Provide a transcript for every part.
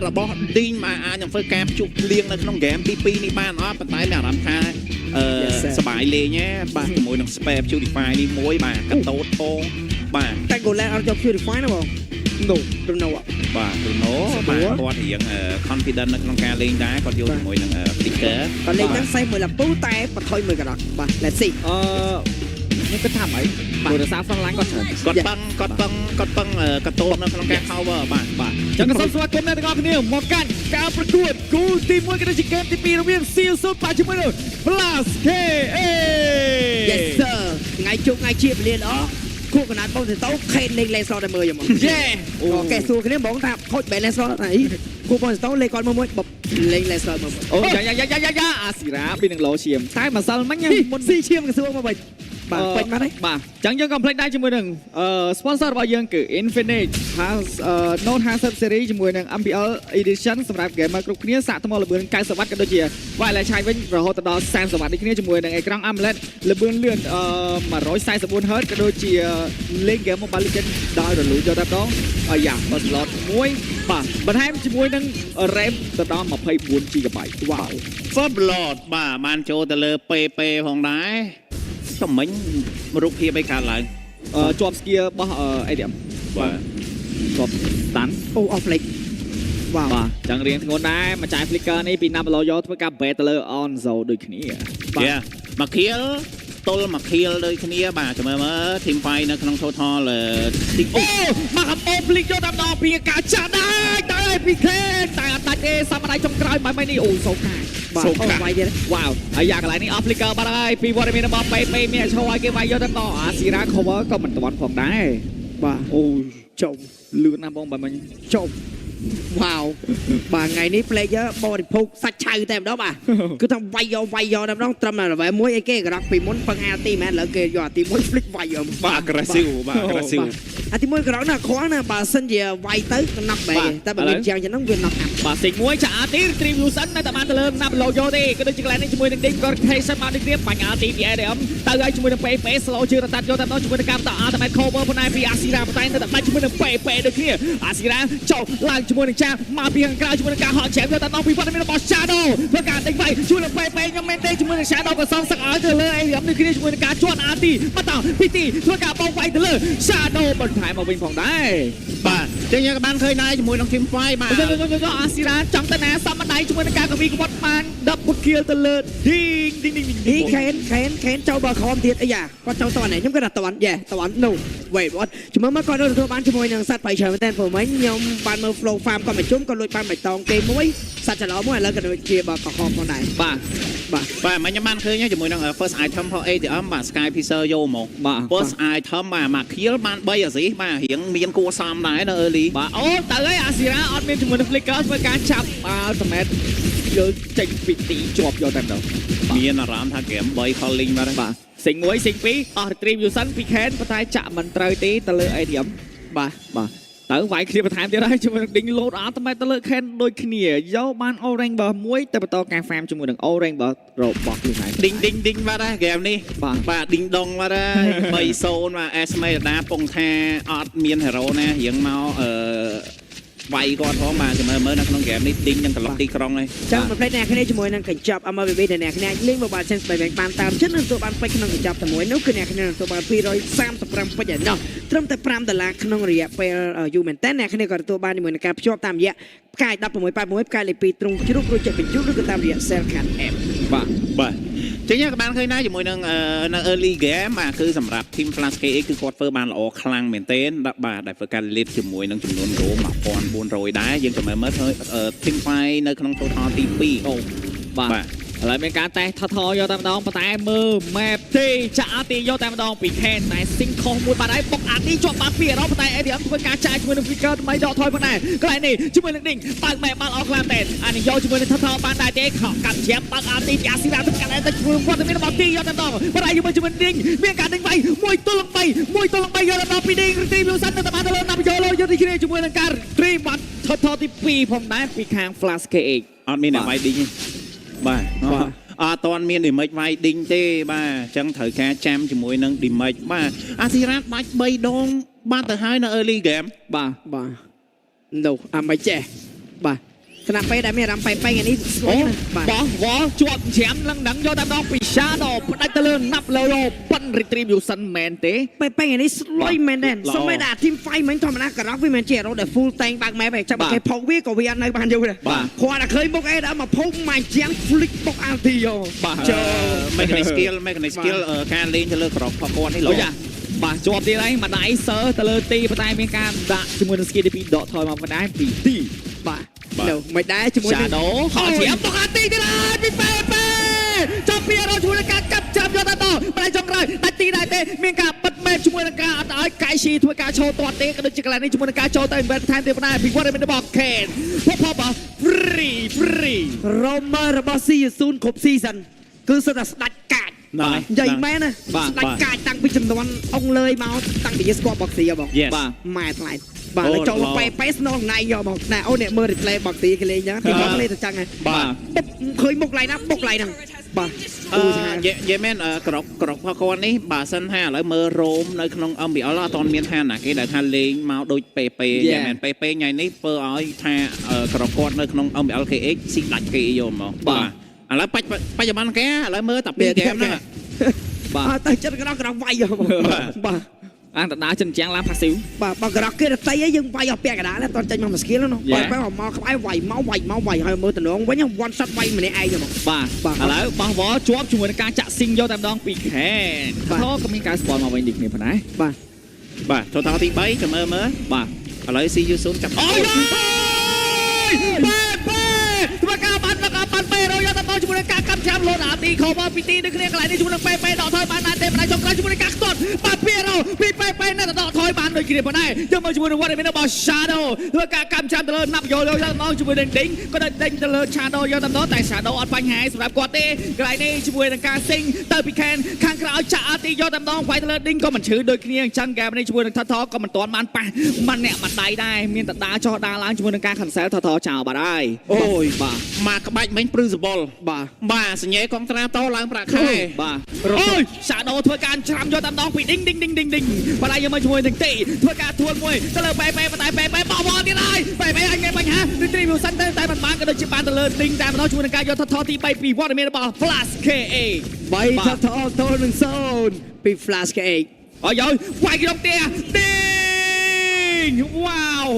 របស់ឌីងមកអាចនឹងធ្វើការភ្ជុកលៀងនៅក្នុងហ្គេមទី2នេះបានអត់ប៉ុន្តែមានអារម្មណ៍ថាសบายលេងណាបាទជាមួយនឹង Spare Purify នេះមួយបាទកតូតផងបាទតែ Golan អត់យក Purify ណាបង No Bruno បាទ Bruno បាទគាត់រៀង confident នៅក្នុងការលេងដែរគាត់យកជាមួយនឹង Flicker គាត់លេងទាំងសេះមួយលពូតែបន្ថយមួយកណ្ដោះបាទ Let's see ខ្ញុំគិតថាម៉េចបាទដោយសារ front line គាត់ច្រើនគាត់បឹងកតូននៅក្នុងការ cover បាទចឹងក៏សូមស្វាគមន៍អ្នកទាំងអស់គ្នាមកកាន់ការប្រកួតគូទី1ក៏ដូចជាហ្គេមទី2រវាង Seal Super ជាមួយនឹង Plus KA Yes sir ថ្ងៃជប់ថ្ងៃជាពលាល្អគូកណាត់បងទៅខេតលេង Lane Slot តែមើលខ្ញុំយេអូកែសួរគ្នាបងថាខូចបែ Lane Slot អីគូបងទៅលេងគាត់មួយបបលេង Lane Slot មើលអូយ៉ាអាស៊ីរ៉ាពីនឹងលោឈាមតែម្សិលមិញមុនស៊ីឈាមកសួរមកវិញបាទពេញមកទេបាទអញ្ចឹងយើងកុំភ្លេចដែរជាមួយនឹងsponsor របស់យើងគឺ Infinite has Note 50 series ជាមួយនឹង MPL edition សម្រាប់ gamer គ្រប់គ្នាសាកថ្មល្បឿន90វ៉ាត់ក៏ដូចជា wireless charge វិញរហូតដល់30វ៉ាត់ដូចគ្នាជាមួយនឹងអេក្រង់ AMOLED ល្បឿនលឿន144 Hz ក៏ដូចជាលេង game Mobile Legends ដោយរលូនយកតែម្ដងយ៉ា slot មួយបាទបន្ថែមជាមួយនឹង RAM ទៅដល់24 GB វ៉ាវ First Blood បាទបានចូលទៅលើ PP ផងដែរតែមិញរូបភាពឯកើតឡើងជាប់ skill របស់អីទៀតបាទជាប់ stand អូ off leg វ៉ាវបាទចឹងរៀងធ្ងន់ដែរមកចាយ flicker នេះពី Nablo យកធ្វើការ bet ទៅលើ Onzo ដូចគ្នាបាទមកខៀលទល់មកខៀលដូចគ្នាបាទចាំមើល team fight នៅក្នុង total ទីអូមកអំអូភ្លេចយកតាមដល់ពីការចាក់ដែរតែពីខេតែអត់ដាច់ទេសាប់ដៃចុងក្រោយបាយនេះអូសូខាបាទអូវាយទៀតវ៉ាវហើយយ៉ាកន្លែងនេះ off flicker បាត់ហើយពីវត្តមានរបស់ពេមានឈរឲ្យគេវាយយកទៅដល់អាស៊ីរ៉ា cover ក៏មិនទាន់ផងដែរបាទអូចុំលឿនណាស់បងបាយមិញចុំវ៉ាវបាទថ្ងៃនេះ player បរិភោគសាច់ឆៅតែម្ដងបាទគឺថាវាយយកតែម្ដងត្រឹមតែ level 1អីគេក៏រកពីមុនពឹងអាទីមែនឥឡូវគេយកអាទី1 flick វាយយកបាទ aggressive បាទ aggressive អាទី1ក៏រកណាខ្វល់ណាបើសិនជាវាយទៅក៏ណាប់បែរតែបើវាយ៉ាងចឹងវាណាប់អាប់បាទសេកមួយចាអាទី retribution នៅតែបានទៅលើណាប់លោយកទេក៏ដូចជាកន្លែងនេះជាមួយនឹង ding ក៏ rotation មកដូចគ្នាបាញ់អាទីពី ADM ទៅហើយជាមួយនឹង PP slow ជឿរតាត់យកតែម្ដងជាមួយនឹងការបន្ត ultimate cover ប៉ុន្តែពីអាស៊ីរ៉ាប៉ុន្តែនៅតែបាច់ជាមួយនឹង PP ដូចគ្នាអាស៊ីរ៉ាចុះឡើងជាមួយនឹងចាមកពីខាងក្រៅជាមួយនឹងការហត់ជ្រាបយកតែដល់ពីវត្តមានរបស់ Shadow ធ្វើការដេញវាយជួយនឹងពេខ្ញុំមែនទេជាមួយនឹង Shadow ក៏សងសឹកឲ្យទៅលើអីរំនេះគ្នាជាមួយនឹងការជន់អាទីបន្តពីទីធ្វើការបោកវាយទៅលើ Shadow បន្ថែមមកវិញផងដែរបាទចឹងយើងក៏បានឃើញដែរជាមួយនឹង team fight បាទអាស៊ីរ៉ាចង់ទៅណាសំបណ្ដៃជាមួយនឹងការកវីក្បត់បាន10 kill ទៅលើ ding ខេនចូលបើក្រោមទៀតអីយ៉ាគាត់ចូលតន់ខ្ញុំគាត់ថាតន់យេតន់ no wait what ជាមួយមកគាត់ទទួលបានជាមួយនឹងសัตว์បៃច្រើនមែនតើព្រោះមិញខ្ញុំបានមើល flow farm គាត់មកជុំគាត់លួចបានបៃតងគេមួយសัตว์ច្រឡំមួយឥឡូវក៏ដូចជាបើកខំផងដែរបាទមិញខ្ញុំបានឃើញជាមួយនឹង first item ផង ATM បាទ Sky Pisser យកមក first item បាទមកខៀលបាន3អាស៊ីបាទរៀងមានគួរសមដែរនៅ early បាទអូទៅហើយអាស៊ីរ៉ាអត់មានជាមួយនឹង flicker ធ្វើការចាប់ultimate យកចេញពីទីជាប់យកតែម្ដងមានអារម្មណ៍ថា game 3 calling បាទសិង1សិង2អស់ retribution ពី Ken ប៉ុន្តែចាក់មិនត្រូវទេទៅលើ ATM បាទទៅវាយគ្នាបន្ថែមទៀតហើយជាមួយនឹង ding load ultimate ទៅលើ Ken ដូចគ្នាយកបាន orange bar 1ទៅបន្តការ farm ជាមួយនឹង orange bar របស់ខ្លួនឯង ding បាទ game នេះបាទ ding dong បាទ3-0បាទ Esmeralda ពងថាអត់មាន hero ណារៀងមកវាយគាត់ផងបាទចាំមើលនៅក្នុងហ្គេមនេះឌីងនឹងក្លុកទីក្រុងហើយចាំប្រភេទអ្នកគ្នាជាមួយនឹងកញ្ចប់ MVB ដែលអ្នកគ្នាលេង Mobile Legends បានតាមចិត្តនឹងទទួលបានពេជ្រក្នុងកញ្ចប់តែមួយនោះគឺអ្នកគ្នាទទួលបាន235ពេជ្រឯណោះត្រឹមតែ$5ក្នុងរយៈពេលយូរមែនតើអ្នកគ្នាក៏ទទួលបានជាមួយនឹងការភ្ជាប់តាមរយៈផ្កាយ1686ផ្កាយលេខ2ទ្រង់ជ្រូករួចចិត្តបញ្ជូនឬក៏តាមរយៈ Cell Card App បាទចឹងយើងក៏បានឃើញដែរជាមួយនឹងនៅ early game បាទគឺសម្រាប់ team Flash KX គឺគាត់ធ្វើបានល្អខ្លាំងមែនទែនបាទដែលធ្វើការ lead ជាមួយនឹងចំនួន row 1400ដែរយើងក៏មើល team fight នៅក្នុង total ទី2អូបាទ ឥឡូវមានការតេស្តថយកតែម្ដងប៉ុន្តែមើល map ទេចាក់អាទីយកតែម្ដងពី Ken តែ sync ខុសមួយបាត់ហើយបុកអាទីជាប់បាត់ពីអារម្មណ៍ប៉ុន្តែ ADM ធ្វើការចាយជាមួយនឹង flicker ថ្មីដកថយផងដែរកន្លែងនេះជាមួយនឹង ding បើក map បាល់អស់ខ្លាំងតែអានេះយកជាមួយនឹងថបានដែរទេខកកាត់ជាបើកអាទីពីអាស៊ីរ៉ាទៅកាន់តែជួយគាត់មានរបស់ទីយកតែម្ដងប៉ុន្តែជាមួយនឹង ding មានការដេញវាយមួយទល់នឹង3យកតែម្ដងពី ding ទីវាសិនទៅបានទៅលើណាប់យកលើយកទីគ្នាជាមួយនឹងការ stream បាត់ថទី2ផងដែរពីខាង Flash KX អត់មានអ្នកវាយ ding បាទអត់ទាន់មាន damage វាយ ding ទេបាទអញ្ចឹងត្រូវការចាំជាមួយនឹង damage បាទអាស៊ីរ៉ាបាច់3ដងបាត់ទៅហើយនៅ early game បាទ no អាមិនចេះ បាទขณะไปได้ไม่รำไปอย่างนี้สวยนะបាទ បោះវល់ជាប់แชมป์ឡើងដឹងយកតែម្ដងពី Shadow ផ្ដាច់ទៅលើណាប់លើប៉ុន Retribution មែនទេ ไปอย่างนี้สวยแมนแดนสมัยดาทีมไฟเหมือนธรรมดากระรับวิมันเจเราแต่ full tank บางแม่ไปจับไปพกวิ่งกับวิ่งในบ้านอยู่เลยขวานเคยบอกไอ้ดามาพกมาเจียงฟลิกบอกอันทีโย เจอไม่กันในสกิลการเล่นจะเลิกกรอบพอกรนี่หรอ បាទជាប់ទីហើយម្ដាយសើទៅលើទីប៉ុន្តែមានការដាក់ជាមួយនឹង skill ទី2ដកថយមកម្ដាយពីទី បាទមិនដែរជាមួយ Shadow ហោជាបុកអាទីទៀតហើយពីពេចាប់ពីរជួយនឹងការកាប់ចាប់យកទៅម្ដាយចុងក្រោយដាច់ទីដែរទេមានការបិទមេបជាមួយនឹងការអត់ឲ្យកៃស៊ីធ្វើការឈោទាត់ទេក៏ដូចជាកន្លែងនេះជាមួយនឹងការចូលទៅ invest ថែមទៀតប៉ុន្តែពីវត្តមានរបស់ Ken ផប free រ៉ូមឺរបស់ C0 គ្រប់ season គឺសុទ្ធតែស្ដាច់កាច់ใหญ่แม่นะสกัดกายตั้งไปจำนวนองเลยมาตั้งไปยี่สกอร์บอกสีบอก បាទ มาทลายบ้าแล้วจอไปเปสนองนายยอบอกแต่เอาเนี่ยเมื่อริเพลย์บอกสีกันเลยนะที่บอกเลยแต่จังไง បាទ เคยบกไหลนะบกไหลนะบ้า เยเมนกรอกพอกรนี่บาสันห้าแล้วเมื่อโรมในขนมอัมบิอลตอนเมียนท่าหนักไอ้แต่ท่าเลงมาโดยเปเยเมนเปไงนี่เปอร์เอาท่ากรอกรในขนมอัมบิอลเคเอ็กซิหลักเกยโยมบ้าแล้วปัจจุบันแกแล้วเมื่อตับเป็นแกมนะบ้าแต่จัดกระดกไวอยู่บ้าអានតដាចិនចាំងឡាផាស៊ីវ បាទបើក្រគេតែយើងវាយឲ្យពាក់កណ្ដាលតតចេញមកមួយស្គីលនោះបើបែរមកក្បែរវាយហើយមើលតំណងវិញ one shot វាយម្នាក់ឯងហ្មង បាទឥឡូវបោះវល់ជាប់ជាមួយនឹងការចាក់ស៊ីងយកតែម្ដងពីខែក៏មានការស្ពនមកវិញដូចគ្នាផងដែរ បាទចូលថតទី3ចាំមើលបាទឥឡូវ CU0 ចាប់អូយធ្វើការបានពេរយកទៅជាមួយនឹងការកាប់ឆាំលោតអាទីខោមកពីទីដូចគ្នាកន្លែងនេះជាមួយនឹងពេដកថយបានណាទេបណ្ដាចុងក្រោយជាមួយនឹងការខ្ទាត់បាទពីរពីពេនៅដកថយបានដូចគ្នាផងដែរយកមកជាមួយនឹងវត្តមានរបស់ Shadow ធ្វើការកាប់ឆាំទៅលើណាប់យកទៅមកជាមួយនឹង Ding ក៏ដេញទៅលើ Shadow យកទៅតែ Shadow អត់បញ្ហាសម្រាប់គាត់ទេកន្លែងនេះជាមួយនឹងការសិងទៅពីខាងក្រោយចាក់អាទីយកតែម្ដងវាយទៅលើ Ding ក៏មិនឈឺដូចគ្នាអញ្ចឹងហ្គេមនេះជាមួយនឹង Tato ក៏មិនទាន់បានប៉ះមិនអ្នកមិនដៃដែរមានតដាចោះដាឡើងជាមួយនឹងការ cancel Tato ចោលបាត់ហើយអូយបាទមកក្បាច់មិញព្រឺសបលបាទសញ្ញេកងត្រាតឡើងប្រាក់ខែបាទអូយ Shadow ធ្វើការច្រាំយកតែម្ដងពី Ding បើឡាយយកមកជាមួយនឹងទីធ្វើការទួនមួយទៅលើពេតែពេបោះវល់ទៀតហើយពេអញមានបញ្ហា Retribution តែមិនបានក៏ដូចជាបានទៅលើ Ding តែម្ដងជាមួយនឹងការយកថតទី3ពីវត្តមានរបស់ Flash KA 3ថតតនឹង0ពី Flash KA អើយវាយក្នុងផ្ទះ Ding វ៉ាវ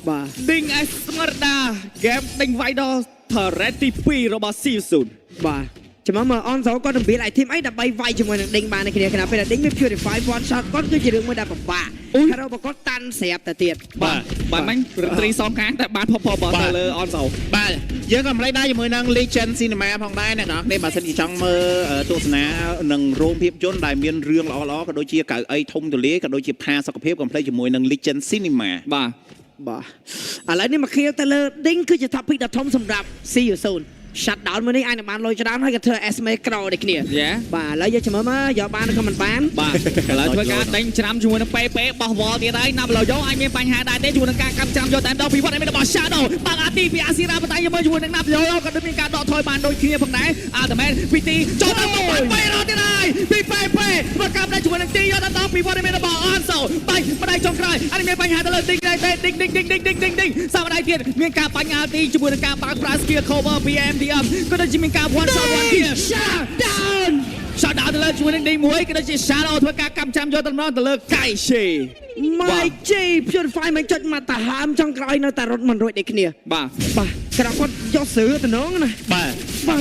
បាទ Ding អេស្មរដាហ្គេមដេញវាយដល់ Turret ទី2របស់ C0 បាទចាំមើលអនសោគាត់នឹងវាឲ្យធីមអីដើម្បីវាយជាមួយនឹង Ding បានគ្នាខណៈពេល Ding មាន Purify one shot គាត់គឺជារឿងមួយដែលពិបាកហើយរបស់គាត់តាន់ស្រាប់តែទៀតបាទមិញត្រីសងខាងតែបានផបទៅលើអនសោបាទយើងក៏មិនដែរជាមួយនឹង Legend Cinema ផងដែរអ្នកនរនេះបើសិនជាចង់មើលទស្សនានឹងរោងភាពយន្តដែលមានរឿងល្អៗក៏ដូចជាកៅអីធំទូលាយក៏ដូចជាផាសុខភាពកំភ្លេចជាមួយនឹង Legend Cinema បាទឥឡូវនេះមកឃ្លៀវទៅលើ Ding គឺជា topic ដ៏ធំសម្រាប់ C0 shut down មួយនេះអាចនឹងបានលុយច្រើនហើយក៏ធ្វើ esme ក្រដូចគ្នាបាទឥឡូវយើងមើលមកយកបានក៏មិនបានបាទឥឡូវធ្វើការដេញច្រាំជាមួយនឹងពេបោះវល់ទៀតហើយណាប់ឡូយកអាចមានបញ្ហាដែរទេជាមួយនឹងការកាប់ច្រាំយកតែម្ដងពីវត្តមានរបស់ Shadow បាក់អាទីពីអាស៊ីរ៉ាប៉ុន្តែយើងមើលជាមួយនឹងណាប់ឡូយកក៏ដូចមានការដកថយបានដូចគ្នាផងដែរអាតែមែនពីទីចូលទៅពេទៀតហើយពីពេធ្វើការដេញជាមួយនឹងទីយកតែម្ដងពីវត្តមានរបស់ Onso បាយម្ដាយចុងក្រោយអាចមានបញ្ហាទៅលើ Ding ដែរទេ Ding សាម្ដាយទៀតមានការបញ្ហាទីជាមួយនឹងការបាក់ប្រា skill cover PMDMក៏ដូចជាមានការ one shot one kill shut down ទៅលើជាមួយនឹង Ding មួយក៏ដូចជា Shadow ធ្វើការកាប់ចាំយកទៅម្ដងទៅលើ Kaishi My G Purify មិនចុចមកតាហាមចុងក្រោយនៅតែរត់មិនរួចដូចគ្នាបាទក្រៅគាត់យកស្រឿតំណងណាបាទ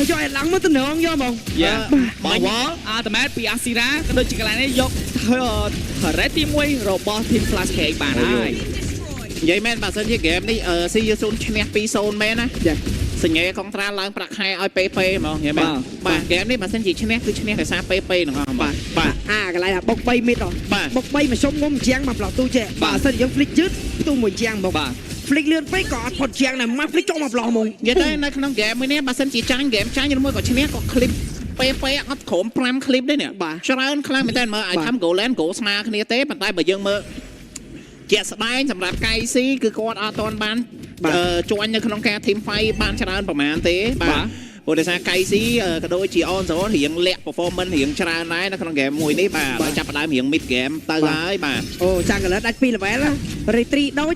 យកឲ្យឡើងមកតំណងយកហ្មងបងវល់អាតមែតពីអាស៊ីរ៉ាក៏ដូចជាកន្លែងនេះយក Turret ទី1របស់ Team Flash KA បានហើយនិយាយមែនបើសិនជាហ្គេមនេះ CU0 ឈ្នះ 2-0 មែនណាសញ្ញេកងត្រាឡើងប្រាក់ខែឲ្យពេហ្មងនិយាយមែនបាទហ្គេមនេះបើសិនជាឈ្នះគឺឈ្នះដោយសារពេទាំងអស់បាទកន្លែងថាបុក3មីតបុក3មកសុំងុំជាងមកប្លោះទូចេះបើសិនយើង flick យឺតផ្ទុំមួយជាងមកflick លឿនពេកក៏អត់ផុតជាងដែរមក flick ចុះមកប្លោះហ្មងនិយាយទៅនៅក្នុងហ្គេមមួយនេះបើសិនជាចាញ់ហ្គេមចាញ់មួយក៏ឈ្នះក៏ clip ពេអត់ក្រុម5 clip ទេនេះច្រើនខ្លាំងមែនតើមើលឲ្យធ្វើ goal land goal ស្មើគ្នាទេប៉ុន្តែបើយើងមើលជាក់ស្ដែងសម្រាប់កៃស៊ីគឺគាត់អត់ទាន់បានជួញនៅក្នុងការ team fight បានច្រើនប្រហែលទេបាទព្រោះដោយសារកៃស៊ីក៏ដូចជា on zone រៀងលាក់ performance រៀងច្រើនដែរនៅក្នុង game មួយនេះបាទចាប់ផ្ដើមរៀង mid game ទៅហើយបាទអូចាំកន្លិតដាច់2 level retreat ដូច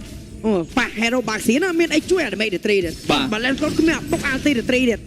ប៉ះ hero បាក់ស៊ីណាមានអីជួយអាមេដេត្រីទៀតបើឡែនគាត់គ្មានបុកអាទីដេត្រីទៀត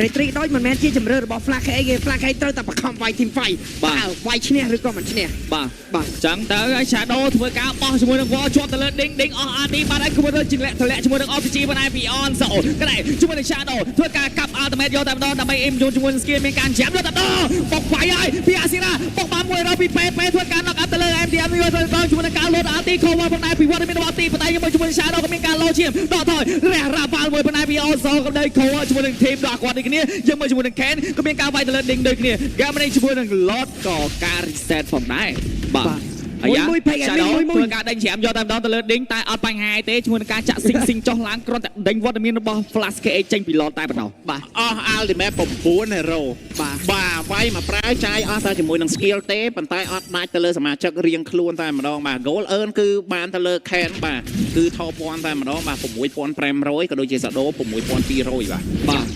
ដេត្រីដូចមិនមែនជាជំរឿរបស់ Flash KX ទេ Flash KX ត្រូវតែបង្ខំវាយ team fight បាទវាយឈ្នះឬក៏មិនឈ្នះ បាទចឹងទៅឲ្យ Shadow ធ្វើការបោះជាមួយនឹង Wall ជាប់ទៅលើ Ding អស់ RT បានហើយគឺទៅជាធ្លាក់ជាមួយនឹង RPG បានហើយ Beyond Soul ក៏ដែរជាមួយនឹង Shadow ធ្វើការកាប់ Ultimate យកតែម្ដងដើម្បី aim ជាមួយនឹង skill មានការចាំយកតែម្ដងបុកវាយហើយពី Asira បុកបានមួយរកពី PP ធ្វើការ knock out ទៅលើ MDM យកទៅម្ដងជាមួយនឹងការលោត RT cover ផងដែរពីវត្តមានរបស់ RT ប៉ុន្តែជាមួយ Shadow ក៏មានការលោតឈាមដកថយរះរ៉ាវ៉ាល់មួយប៉ុន្តែ Beyond Soul ក៏ដែរ cover ជាមួយនឹង team ដល់គាត់ដូចគ្នាយើងមើលជាមួយនឹង Ken ក៏មានការវាយទៅលើ Ding ដូចគ្នា game នេះជាមួយនឹង Lord ក៏ការ reset ផងដែរបាទអាយ៉ា Shadow ធ្វើការដេញច្រាមយកតែម្ដងទៅលើ Ding តែអត់បញ្ហាទេជាមួយនឹងការចាក់ស៊ីងចុះឡើងគ្រាន់តែដេញវត្តមានរបស់ Flash KX ចេញពី Lord តែប៉ុណ្ណោះបាទអស់ ultimate 9 hero បាទវាយមកប្រើចាយអស់តែជាមួយនឹង skill ទេប៉ុន្តែអត់ដាច់ទៅលើសមាជិករៀងខ្លួនតែម្ដងបាទ goal earn គឺបានទៅលើ Ken បាទគឺថោពន់តែម្ដងបាទ 6500 ក៏ដូចជា Shadow 6200 បាទ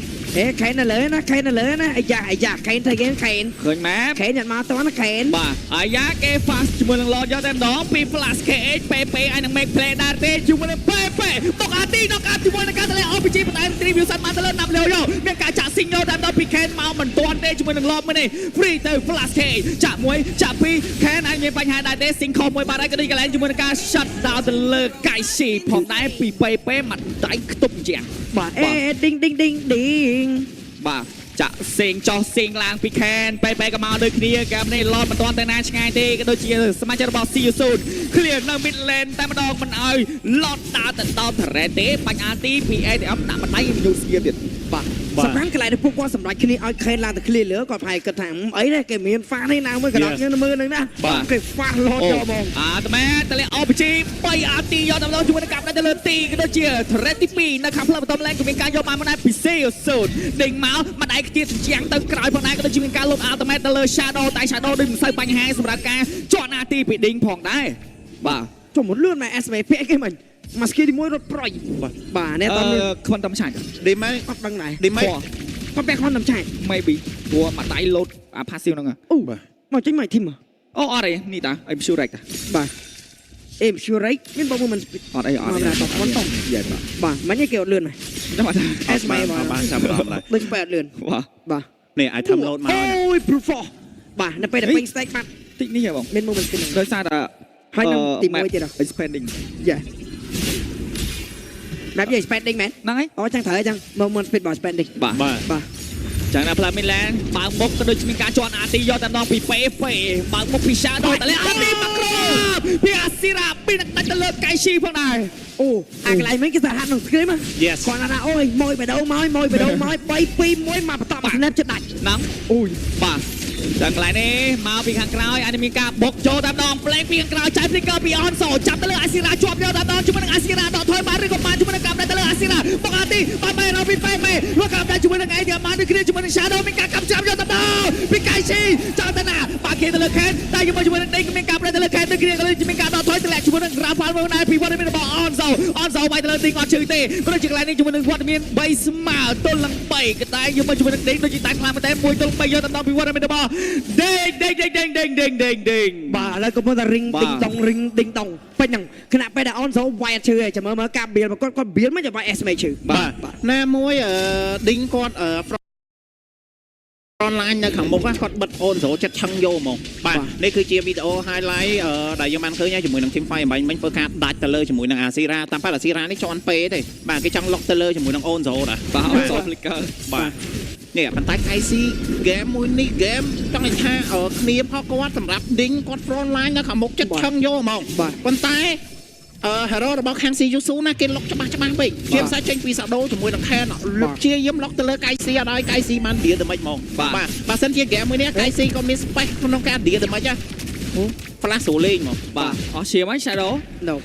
ខេននៅលើណាខេននៅលើណាអាយ៉ាខេនથઈគេខេនឃើញម៉ែខេនញ៉ាំមកតោះណាខេនបាទអាយ៉ាគេ fast ជាមួយនឹង Lord យកតែម្ដងពី Flash KX PP ឲ្យនឹង make play ដែរទេជាមួយនឹង PP បុកអាទី knock out ជាមួយនឹងការទៅលើ RPG ប៉ុន្តែ Tribute សាត់មកទៅលើណាប់លើយកមានការចាក់ signal តែម្ដងពី Ken មកមិនទាន់ទេជាមួយនឹង Lord មួយនេះ free ទៅ Flash KX ចាក់មួយចាក់ពីរ Ken ឲ្យមានបញ្ហាដែរទេ sync ខុសមួយបាត់ហើយក៏ដូចកន្លែងជាមួយនឹងការ shut down ទៅលើ Kaishi ផងដែរពី PP មកដៃខ្ទប់ជាងបាទឌីងបាទចាក់សេងចោះសេងឡើងពី Ken បែក៏មកដូចគ្នាកាមនេះ Lord មិនទាន់ទៅណាឆ្ងាយទេក៏ដូចជាសមាជិករបស់ See You Soon clear នៅ mid lane តែម្ដងមិនឲ្យ Lord ដើរទៅដល់ turret ទេបាញ់ RT ពី ATM ដាក់បណ្ដៃញូសៀទៀតបាទសំខាន់កន្លែងដែលពួកគាត់សម្រេចគ្នាឲ្យ Ken ឡើងទៅ clear លើគាត់ប្រហែលគិតថាអីទេគេមាន fast នេះណាមួយកណ្ដោយើងមើលនឹងណាគេ fast Lord យកហ្មងតែមែនតើ RPG 3 RT យកតែម្ដងជាមួយនឹងកាប់ទៅលើ T ក៏ដូចជា turret ទី2នៅខាងផ្លូវបន្ត lane ក៏មានការយកបានម្ដងពី See You Soon ដេញមកម្ដៃខ្ទាតជាងទៅក្រោយផងដែរក៏ដូចជាមានការលុប Ultimate ទៅលើ Shadow តែ Shadow ដូចមិនសូវបញ្ហាសម្រាប់ការជាប់ RT ពី Ding ផងដែរបាទចុះមកលឿនមក SV ពាក់គេមិញមកស្គីទី1រត់ប្រយបាទនេះតើខ្វិនតំឆាច់ឌីម៉េអត់ដឹងដែរឌីម៉េគាត់ពាក់ខ្វិនតំឆាច់ maybe ព្រោះមួយដៃលោតអា passive ហ្នឹងអូបាទមកចេញមកធីមអូអត់ទេនេះតា I'm sure right តាបាទI'm sure right មានបងមិនអត់អីអត់ទេតោះមិនតោះយ៉ាបាទមិញគេអត់លឿនហ្មងចាំថា SV បាទចាំរំដែរដូចបែបលឿនបាទនេះឲ្យធ្វើ load មកអូយ proof បាទនៅពេលដែលពេញ stake បាត់តិចនេះហ៎បងមានមួយមិនស្គិនដោយសារតែហើយនឹងទី1ទៀត expanding យ៉ាបែបនិយាយ spending មែនហ្នឹងហើយអូចឹងត្រូវចឹងមក speed ball spending បាទចឹងណាផ្លា Midland បើកមុខក៏ដូចមានការជន់ RT យកតែម្ដងពី PP បើកមុខពី Shadow តែ RT មកគ្រាប់ពី Asira ពីនឹងដាច់ទៅលើ Kaishi ផងដែរអូអាកន្លែងមិញគេសហនឹង scream គាត់ថាអូយមួយបេះដូងមក3 2 1មកបន្តមក snap ចិត្តដាច់ហ្នឹងអូយបាទដល់កន្លែងនេះមកពីខាងក្រោយអាចមានការបុកចូលតែម្ដងផ្លេងពីខាងក្រោយចាយ flicker ពី Onso ចាប់ទៅលើ Asira ជាប់យកតែម្ដងជាមួយនឹង Asira ដកថយបានឬក៏បានជាមួយនឹងកាប់ទៅលើ Asira បុក RT បានរកពី PP លោកកាប់តែជាមួយនឹង ATM បានដូចគ្នាជាមួយនឹង Shadow មានការកាប់ចាប់យកតែម្ដងពី Kaishi ចាប់ទៅណាបាក់គេទៅលើ Ken តែជាមួយនឹង Ding មានការប្រែទៅលើ Ken ដូចគ្នាក៏មានការដកថយទម្លាក់ជាមួយនឹង Rafael មួយដែរពីវត្តមានរបស់ Onso បាយទៅលើ Ding អត់ជឿទេក៏ដូចជាកន្លែងនេះជាមួយនឹងវត្តមាន3ស្មើទល់នឹង3ក៏តែយកមកជាមួយនឹង Ding ដូចជាតែខ្លាំងមែនតែ1ទល់3យកតែម្ដងពីវត្តមានរបស់ Ding បាទឥឡូវក៏មកតែ ring ding dong ពេញហ្នឹងខណៈពេលដែល Onso វាយអត់ឈឺទេចាំមើលការបៀលមកគាត់បៀលមិនចាំវាយ SMA ឈឺបាទណាមួយDing គាត់ online នៅខាងមុខគាត់បិទ Onso ចិត្តឆឹងយកហ្មងបាទនេះគឺជាវីដេអូ highlight ដែលយើងបានឃើញជាមួយនឹង Team Fight មិញធ្វើការដាច់ទៅលើជាមួយនឹង Asira តាមប៉ា Asira នេះជន់ពេទេបាទគេចង់លុកទៅលើជាមួយនឹង Onso ដែរបាទ Onso flicker បាទនេះប៉ុន្តែ Kaishi game មួយនេះ game ចង់ថាគ្នាផងគាត់សម្រាប់ Ding គាត់ front line នៅខាងមុខចិត្តឆឹងយកហ្មងប៉ុន្តែ hero របស់ខាង See You Soon ណាគេលុកច្បាស់ពេកគេផ្សាយចេញពី Shadow ជាមួយនឹង Ken លុកជាយាមលុកទៅលើ Kaishi អត់ឲ្យ Kaishi បាន deal ទៅមិនហ្មងបាទបើសិនជា game មួយនេះ Kaishi ក៏មាន space ក្នុងការ deal ទៅមិនហ៎ Flash ចូលលេងហ្មងបាទអស់ឈាមហើយ Shadow no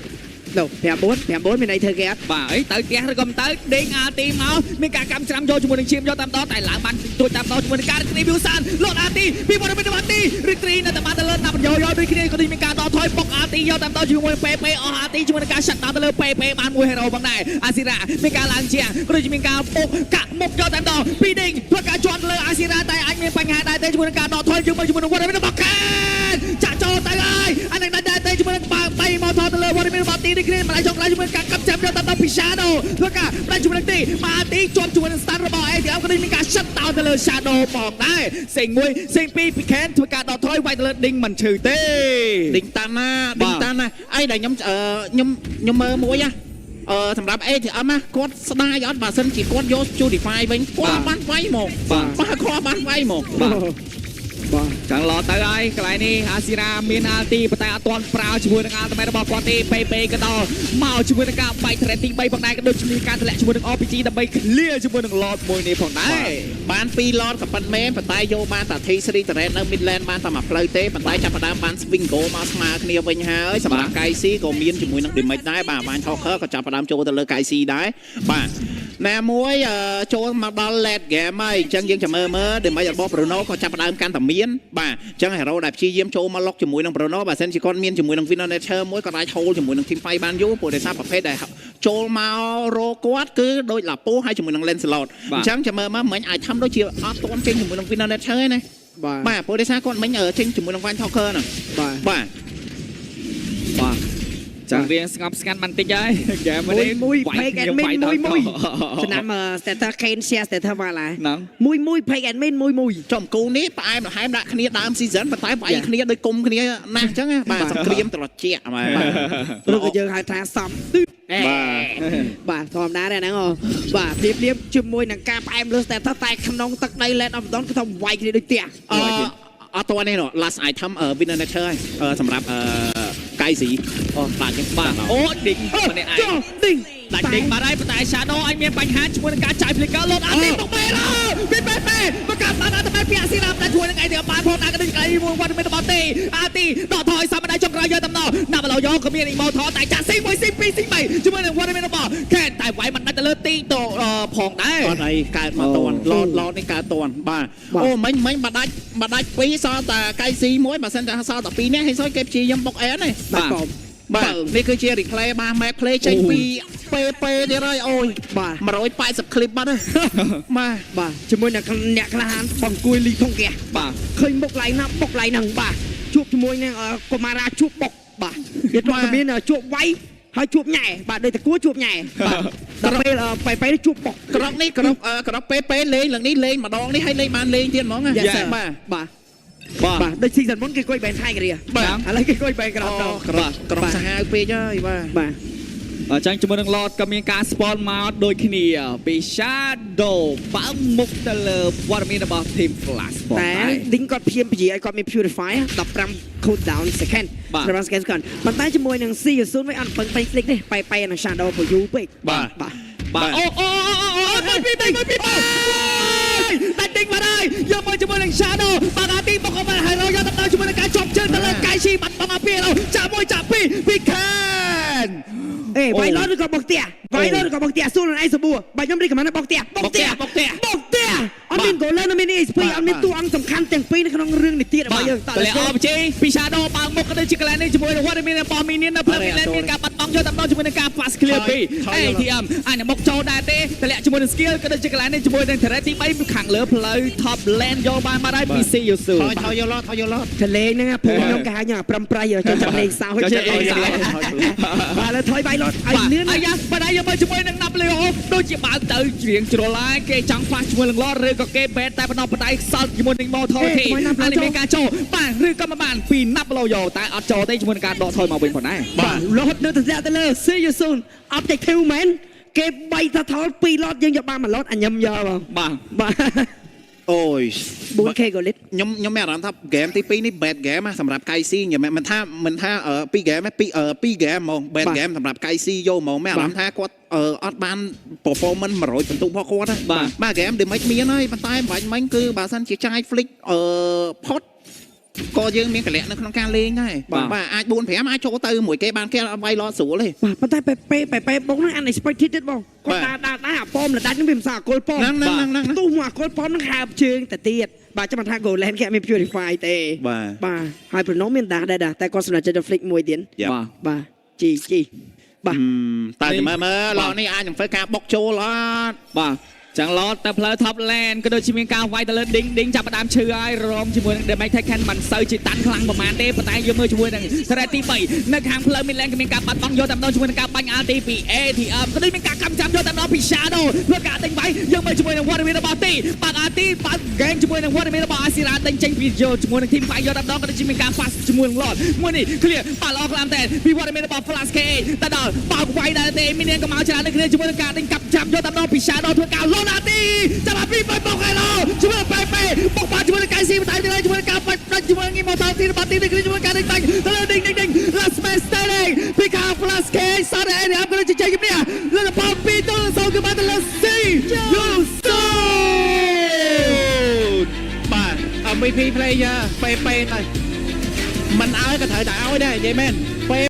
5-4មានអីធ្វើគេអត់បាទអីទៅផ្ទះឬក៏មិនទៅដេញ RT មកមានការកម្មច្រាំយកជាមួយនឹងឈាមយកតាមដងតែឡើងបានទួចតាមដងជាមួយនឹងការ review សានលោត RT ពីវត្តមាន RT រីត្រីនៅតែបានទៅលើណាប់យកដូចគ្នាក៏ដូចមានការដកថយបុក RT យកតាមដងជាមួយ PP អស់ RT ជាមួយនឹងការ shut down ទៅលើ PP បានមួយ hero ផងដែរ Asira មានការឡើងជាងក៏ដូចមានការពុកកាក់មុខយកតាមដងពីដេញធ្វើការជន់លើ Asira តែអាចមានបញ្ហាដែរទេជាមួយនឹងការដកថយជាមួយនឹងវត្តមានរបស់ Ken ចាក់ចូលទៅហើយអានឹងដែរទេជាមួយនឹង អ៊ីម៉ូថតទៅលើវត្តមានរបស់ទីនេះគ្នាម្ល៉េះចុងក្រោយជាមួយការកាប់ចាំយកតាមពី Shadow ធ្វើការប្រាច់ជាមួយនឹងទីមកទីជាប់ជាមួយនឹង stand របស់ ATM ក៏មានការ shut down ទៅលើ Shadow ផងដែរសេង1សេង2ពីខានធ្វើការដកថយវាយទៅលើ Ding មិនឈឺទេ Ding តាន់ណាអីដែលខ្ញុំមើលមួយណាសម្រាប់ ATM ណាគាត់ស្ដាយអត់បើសិនជាគាត់យក Justify វិញគាត់បានវាយមកបាទគាត់បានវាយមកបាទចឹងឡទៅហើយកន្លែងនេះអាស៊ីរ៉ាមានអាល់ទីប៉ុន្តែអត់ទាន់ប្រើជាមួយនឹងអាល់តិមេតរបស់គាត់ទេពេក៏ដល់មកជាមួយនឹងការបែក thread ទី3ផងដែរក៏ដូចជាការទម្លាក់ជាមួយនឹង RPG ដើម្បី clear ជាមួយនឹង Lord មួយនេះផងដែរបាន2 Lord ក៏ប៉ុន្តែប៉ុន្តែយកបានតែ T3 Turret នៅ Midland បានតែមួយផ្លូវទេប៉ុន្តែចាប់ផ្ដើមបាន Swing Go មកស្មើគ្នាវិញហើយសម្រាប់ KC ក៏មានជាមួយនឹង Damage ដែរបាទបាន Talker ក៏ចាប់ផ្ដើមចូលទៅលើ KC ដែរបាទណាមួយចូលមកដល់ late game ហើយអញ្ចឹងយើងចាំមើល Damage របស់ Bruno ក៏ចាប់ផ្ដើមកាន់តែមានបាទអញ្ចឹង hero ដែលព្យាយាមចូលមកលុកជាមួយនឹង Bruno បើសិនជាគាត់មានជាមួយនឹង Winner Nature មួយក៏អាច hold ជាមួយនឹង Team Fight បានយូរព្រោះដោយសារប្រភេទដែលចូលមករកគាត់គឺដូចឡាពូហើយជាមួយនឹង Lancelot អញ្ចឹងចាំមើលមកមិនអាចធ្វើដូចជាអត់ទាន់ចេញជាមួយនឹង Winner Nature ទេណាបាទព្រោះដោយសារគាត់មិនចេញជាមួយនឹង Van Talker ហ្នឹងបាទចាំរៀងស្ងប់ស្ងាត់បន្តិចហើយហ្គេមនេះមួយ Fake Admin មួយឆ្នាំ Status Kane share Status មកឡើយមួយ Fake Admin មួយចំគូនេះផ្អែមល្ហែមដាក់គ្នាដើម season ប៉ុន្តែវាយគ្នាដូចគុំគ្នាណាស់អញ្ចឹងបាទសង្គ្រាមត្រជាក់បាទឬក៏យើងហៅថាសំទិបាទធម្មតាដែរហ្នឹងបាទព្រៀបជាមួយនឹងការផ្អែមលើ Status តែក្នុងទឹកដី Land of Dawn គឺថាវាយគ្នាដូចផ្ទះអត់តនេះ last item Winner Nature សម្រាប់កាយស៊ីបាទចឹងបាទអូ Ding ម្នាក់ឯង Ding ដាច់ Ding បាទហើយប៉ុន្តែ Shadow អញមានបញ្ហាជាមួយនឹងការចាយ flicker លោតអាទីមកមែនពីពេមកកាប់បានអាតែពីអាស៊ីរ៉ាតែជួយនឹងឯងទៅបានផងដាក់ទៅកន្លែងមួយវត្តមានរបស់ទេអាទីដកថយសមដៃចុងក្រោយយកតំណណាប់ឡោយកក៏មាន Immortal តែចាក់ស៊ី1ស៊ី2ស៊ី3ជាមួយនឹងវត្តមានរបស់ខេតតែវាយមិនដាច់ទៅលើទីតផងដែរអត់អីកើតមកតន់ឡតនេះកើតតន់បាទអូមិញបដាច់2សល់តែកាយស៊ីមួយបើសិនតែសល់តែ2នាក់ហើយសល់គេព្យាយាមបុកអែនទេបាទនេះគឺជា replay បាទ map play ចេញពីPP ទៀតហើយអូយបាទ180 clip បាត់ហើយបាទជាមួយនឹងអ្នកក្លាហានបង្គួយលីថងកែបាទឃើញមុខឡៃណាបុកឡៃហ្នឹងបាទជួបជាមួយនឹងកុមារាជួបបុកបាទវាធ្លាប់តែមានជួបវាយហើយជួបញ៉ែបាទដូចតែគួរជួបញ៉ែបាទដល់ពេលជួបបុកក្រកនេះក្រកPP លេងឡើងនេះលេងម្ដងនេះហើយលេងបានលេងទៀតហ្មងបាទដូច season មុនគេគួយបែនថៃគ្រាបាទឥឡូវគេគួយបែនក្រោតក្រកសាហាវពេកហើយបាទអញ្ចឹងជាមួយនឹង Lord ក៏មានការ spawn មកដូចគ្នាពី Shadow បើមុខទៅលើវត្តមានរបស់ Team Flash តែ Ding គាត់ព្យាយាមឲ្យគាត់មាន Purify 15 cooldown second 15 second ប៉ុន្តែជាមួយនឹង C 0វិញអត់ពឹងពេញ click ទេបែនឹង Shadow ពយូរពេកបាទអូពីដាច់ Ding មកហើយយកមកជាមួយនឹង Shadow បាក់អាទីមកក៏ហើយរយកទៅជាមួយនឹងការជាប់ជើងទៅលើកាយស៊ីបាត់បង់អាពីចាក់1ចាក់2ពីខានវាយឡនក៏បុកផ្ទះសួរនឹងឯងសបួរបើខ្ញុំរីកមិនបុកផ្ទះអត់មាន goal អត់មាន SP អត់មានតួអង្គសំខាន់ទាំងពីរនៅក្នុងរឿងនេះទៀតរបស់យើងតើលា RPG ពី Shadow បើមុខក៏ដូចជាកន្លែងនេះជាមួយនឹងវត្តមានរបស់មីននៅផ្លូវមីនមានការបាត់បង់យកតាមជាមួយនឹងការ fast clear ពី ATM អញមកចូលដែរទេតលាជាមួយនឹង skill ក៏ដូចជាកន្លែងនេះជាមួយនឹង turret ទី3ខាងលើផ្លូវ top lane យកបានមកហើយពី C Yusu ថយយកឡតលេងហ្នឹងព្រោះខ្ញុំគេហៅញ៉ាប្រំប្រៃចូលចាំលេងសើចបាទលើថយបាយឡតឲ្យលឿនអាយ៉ាបើយកមកជាមួយនឹង Napoleon ដូចជាបើទៅជ្រៀងជ្រុលហើយគេចង់ខ្វះជាមួយនឹង Lord ឬក៏គេបែតតែបណ្ដោះបណ្ដៃសល់ជាមួយនឹង Immortal ទេអានេះមានការចូលបាទឬក៏មិនបានពី Napoleon តែអត់ចូលទេជាមួយនឹងការដកថយមកវិញផងដែរបាទរហូតនៅទៅលើ See you soon objective មែនគេបីថាថល2 lot យើងយកបាន1 lot អញញឹមយកបាទអូយ 4K កូលីតខ្ញុំមានអារម្មណ៍ថា game ទី2នេះ bad game សម្រាប់ KC មិនថា2 game 2 game ហ្មង bad game សម្រាប់ KC យកហ្មងមានអារម្មណ៍ថាគាត់អត់បាន performance 100បន្ទុករបស់គាត់ណាបាទ game damage មានហើយប៉ុន្តែបាញ់មិញគឺបើសិនជាចាយ flick ផុតក៏យើងមានកលៈនៅក្នុងការលេងដែរបាទអាច 4-5 អាចចូលទៅមួយគេបានគេអត់វាយឡតស្រួលទេបាទប៉ុន្តែពេបុកហ្នឹង unexpected ទៀតបងគាត់ដើរអាប៉មលដាច់ហ្នឹងវាមិនសាអកុលប៉មហ្នឹងទុះមកអកុលប៉មហ្នឹងហើបជើងទៅទៀតបាទចាំថា Golan គេអត់មាន purify ទេបាទហើយ Bruno មានដែរតែគាត់សម្រាប់ចិត្ត flick មួយទៀតបាទជីបាទតែមើលឡនេះអាចនឹងធ្វើការបុកចូលអត់បាទ จังลอดแต่เพลท็อปแลนด์ก็โดยชิมิกาไวแต่เลยดิ้งจับประดามเชื่อไอ้รอมชิมวยเดมไมเทคแคนมันเซอร์จิตันคลังประมาณเดปแต่ยังมือชิมวยหนึ่งสระตีไปนักทางเพลมิแลนด์ก็มีการปัดป้องโยตามน้องชิมวยการปังอาร์ตีปีเอทีเอ็มก็ได้มีการกำจับโยตามน้องพิชาโดเพื่อการเต็งไปยังมือชิมวยหนึ่งวันมีระบาดตีปังอาร์ตีปังแกงชิมวยหนึ่งวันมีระบาดอาศิราเต็งเจงพีโยชิมวยหนึ่งทีมไปโยตามน้องก็ได้ชิมิการฟัสชิมวยหนึ่งหลอดมวยนี่เคลียร์ปัดออกลำแต่พี่วันมีระบาดฟลาสเคแต่ดอปากไวได้เตะมิเนียนก็มาชนะในเคลียร์ชิมวยหนึ่งการเต็งกับจับโยตามน้องพิชาโดเพื่อการโลนาตีจะมาพี่ไปบอกให้เราช่วยไปปกป้องช่วยการซีมาตายที่ไรช่วยการไปช่วยงี้มอเตอร์ที่ปฏิบัติช่วยการดึงตะลึงดึงลาสเมสเตอร์พิคาฟลาสเคซาเดนครับก็เลยจะใจกันเนี่ยแล้วก็พอมปีโต้ส่งขึ้นมาตะลึงซียูโซ បាទ MVP player ពេលៗទៅមិនអើក៏ត្រូវតែឲ្យដែរនិយាយមែនពេល